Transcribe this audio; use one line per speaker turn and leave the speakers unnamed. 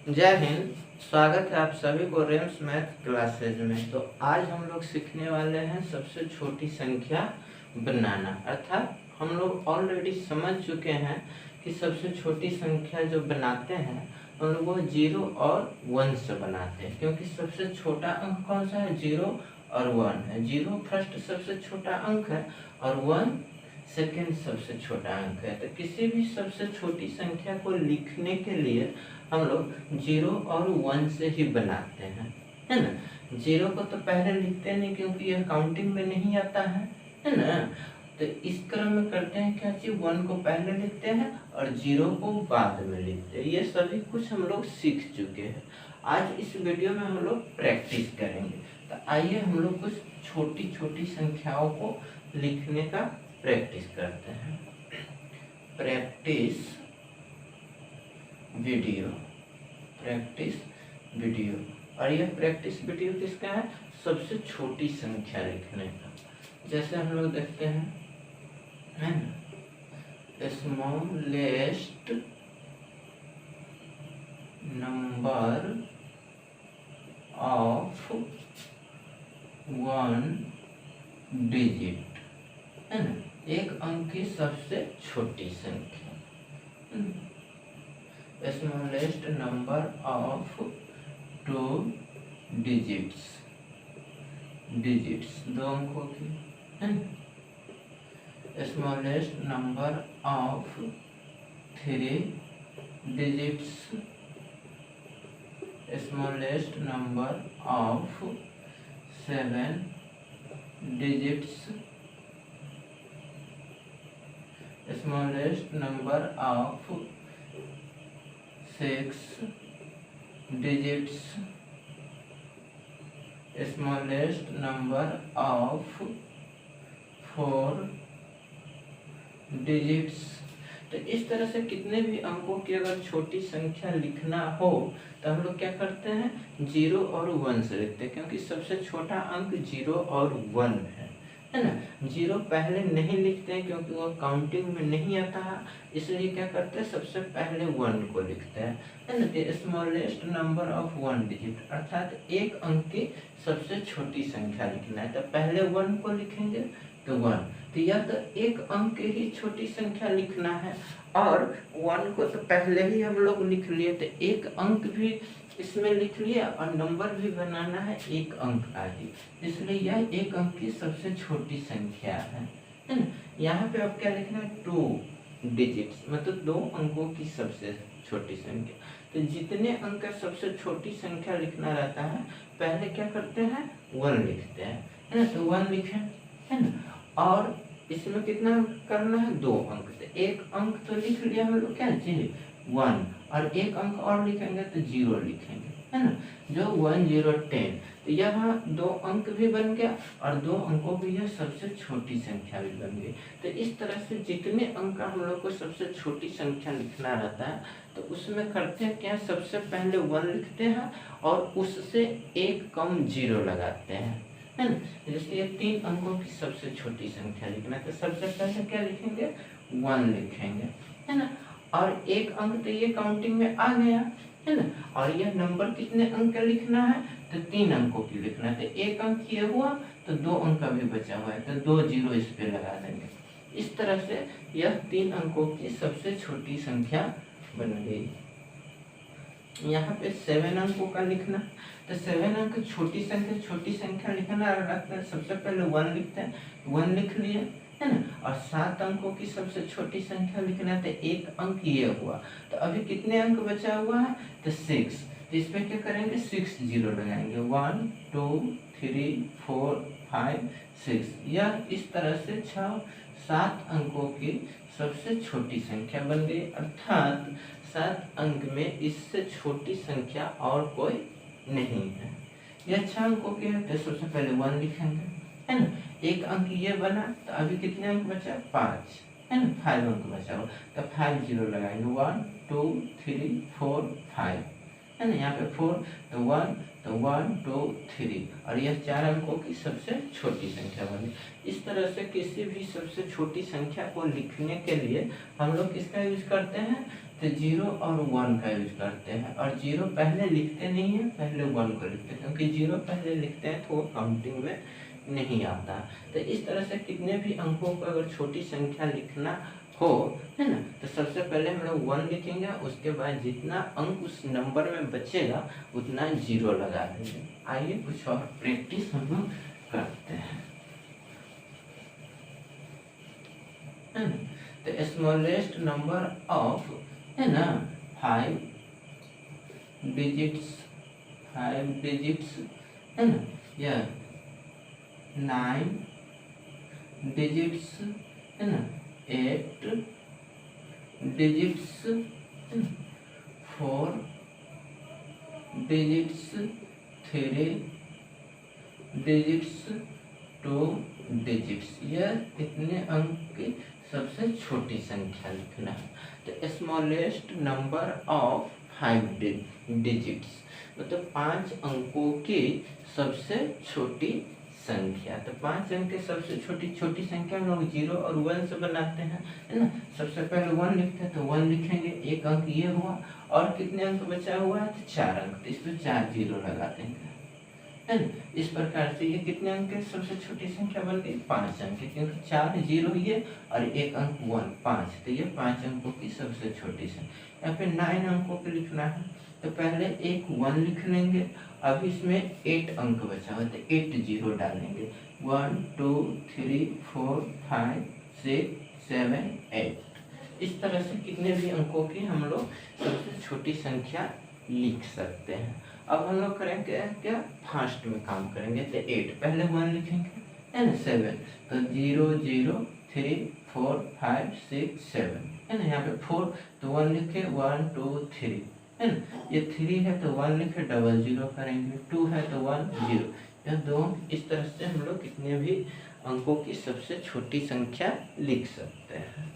जय हिंद। स्वागत है आप सभी को रेम्स मैथ क्लासेज में। तो आज हम लोग सीखने वाले हैं सबसे छोटी संख्या बनाना। अर्थात हम लोग ऑलरेडी समझ चुके हैं कि सबसे छोटी संख्या जो बनाते हैं हम लोग वो 0 और 1 से बनाते हैं, क्योंकि सबसे छोटा अंक कौन सा है? 0 और 1 है। 0 फर्स्ट सबसे छोटा अंक है और 1 सेकेंड सबसे छोटा अंक है। तो किसी भी सबसे छोटी संख्या को लिखने के लिए हम लोग 0 और 1 से ही बनाते हैं, है ना। 0 को तो पहले लिखते नहीं क्योंकि यह काउंटिंग में नहीं आता है ना। तो इस क्रम में करते हैं क्या चीज, 1 को पहले लिखते हैं और 0 को बाद में लिखते हैं। ये सभी कुछ हम लोग सीख चुके हैं। आज इस वीडियो में हम लोग प्रैक्टिस करेंगे। तो आइए हम लोग कुछ छोटी छोटी संख्याओं को लिखने का प्रैक्टिस करते हैं। Practice video. और यह प्रैक्टिस वीडियो किसका है? सबसे छोटी संख्या लिखने का। जैसे हम लोग देखते हैं, है ना, स्मॉलेस्ट नंबर ऑफ 1 डिजिट, है ना, एक अंक की सबसे छोटी संख्या। स्मॉलेस्ट नंबर ऑफ 2 डिजिट्स, दो अंकों की, है ना। Smallest number of 3 digits, smallest number of 7 digits, smallest number of 6 digits, smallest number of 4 digits। तो इस तरह से कितने भी अंकों की अगर छोटी संख्या लिखना हो तो हम लोग क्या करते हैं, 0 और 1 से लिखते हैं, क्योंकि सबसे छोटा अंक 0 और 1 है ना। 0 पहले नहीं लिखते हैं क्योंकि वो काउंटिंग में नहीं आता है, इसलिए क्या करते हैं, सबसे पहले 1 को लिखते हैं, है ना। स्मॉलेस्ट नंबर ऑफ 1 डिजिट, अर्थात एक अंक की सबसे छोटी संख्या लिखना है। तो पहले 1 को लिखेंगे तो 1, तो या तो एक अंक की ही छोटी संख्या लिखना है और 1 को तो पहले ही हम लोग लिख लिए, तो एक अंक भी इसमें लिख लिया और नंबर भी बनाना है एक अंक का ही, इसलिए यह एक अंक की सबसे छोटी संख्या है ना। यहाँ पे अब क्या लिखना है, 2 डिजिट्स, मतलब 2 अंकों की सबसे छोटी संख्या। तो जितने अंक का सबसे छोटी संख्या लिखना रहता है पहले क्या करते हैं, 1 लिखते हैं, है ना। तो 1 लिखे, है ना, और इसमें कितना करना है, 2 अंक। तो एक अंक तो लिख लिया हम लोग, क्या चीज, 1, और एक अंक और लिखेंगे तो 0 लिखेंगे, है ना, जो 1 0 10। तो यहाँ 2 अंक भी बन गया और 2 अंकों की यह सबसे छोटी संख्या भी बन गई। तो इस तरह से जितने अंक का हम लोग को सबसे छोटी संख्या लिखना रहता है तो उसमें करते हैं क्या, सबसे पहले 1 लिखते हैं और उससे एक कम 0 लगाते हैं, है ना। जैसे ये 3 अंकों की सबसे छोटी संख्या लिखना है तो सबसे पहले क्या लिखेंगे, 1 लिखेंगे, है ना, और एक अंक तो ये काउंटिंग में आ गया, है ना, और यह नंबर कितने अंक का लिखना है, तो 3 अंकों की लिखना है। तो एक अंक ये हुआ तो 2 अंक का भी बचा हुआ है तो 2 0 इस पे लगा देंगे। इस तरह से यह 3 अंकों की सबसे छोटी संख्या बन गई। यहाँ पे 7 अंकों का लिखना, तो 7 अंक छोटी संख्या लिखना रहता है, सबसे पहले 1 लिखते हैं, 1 लिख लिए, है ना, और 7 अंकों की सबसे छोटी संख्या लिखना है तो एक अंक ये हुआ। तो अभी कितने अंक बचा हुआ है, तो 6। तो इस पे क्या करेंगे, 6 0 लगाएंगे, 1 2 3 4 5 6। यह इस तरह से 7 अंकों की सबसे छोटी संख्या बन गई, अर्थात 7 अंक में इससे छोटी संख्या और कोई नहीं है। यह 6 अंकों की है तो सबसे पहले 1 लिखेंगे, है ना, एक अंक ये बना तो अभी कितने अंक बचा, 5, है ना, 5 अंक बचा हो तो 5 0 लगाएंगे, 1 2 3 4 5, है ना, यहाँ पे 4 तो 1 तो 1 2 3, और यह 4 अंकों की सबसे छोटी संख्या बनी। इस तरह से किसी भी सबसे छोटी संख्या को लिखने के लिए हम लोग किसका यूज करते हैं, तो 0 और 1 का यूज करते हैं, और 0 पहले लिखते नहीं है, पहले 1 को लिखते हैं, क्योंकि 0 पहले लिखते हैं तो वो काउंटिंग में नहीं आता। तो इस तरह से कितने भी अंकों को अगर छोटी संख्या लिखना हो, है ना, तो सबसे पहले हम लोग 1 लिखेंगे, उसके बाद जितना अंक उस नंबर में बचेगा उतना 0 लगा देंगे। आइए कुछ और प्रैक्टिस हम लोग करते हैं, है ना। तो स्मॉलेस्ट नंबर ऑफ, है ना, 5 डिजिट्स, है ना, या 9 डिजिट्स, है ना, 8 डिजिट्स, 4 डिजिट्स, 3 डिजिट्स, 2 डिजिट्स। यह इतने अंक की सबसे छोटी संख्या लिखना है। तो स्मॉलेस्ट नंबर ऑफ 5 डिजिट्स मतलब 5 अंकों की सबसे छोटी संख्या। तो 5 अंक की सबसे छोटी संख्या हम लोग 0 और 1 से बनाते हैं, है ना। सबसे पहले 1 लिखते हैं, तो 1 लिखेंगे, एक अंक ये हुआ, और कितने अंक बचा हुआ है, तो 4 अंक, तो इसमें 4 0 लगा देंगे, है ना। इस प्रकार से ये कितने अंक की सबसे छोटी संख्या बन गई, 5 अंक की, क्योंकि 4 0 ये और एक अंक 1, 5, तो ये 5 अंकों की सबसे छोटी संख्या। यहाँ पे 9 अंकों की लिखना है, तो पहले एक 1 लिख लेंगे, अब इसमें 8 अंक बचा हुआ, तो 8 0 डालेंगे, 1 2 3 4 5 6 7 8। इस तरह से कितने भी अंकों की हम लोग सबसे छोटी संख्या लिख सकते हैं। अब हम लोग करेंगे क्या, फास्ट में काम करेंगे, तो 8 पहले 1 लिखेंगे, है ना, 7, तो 0 0 3 4 5 6 7, है ना। यहाँ पे 4 तो 1 लिखे, 1 2 3, है ना। ये 3 है तो 1 लिखे, डबल 0 करेंगे, 2 है तो 1 0, यह 2। इस तरह से हम लोग कितने भी अंकों की सबसे छोटी संख्या लिख सकते हैं।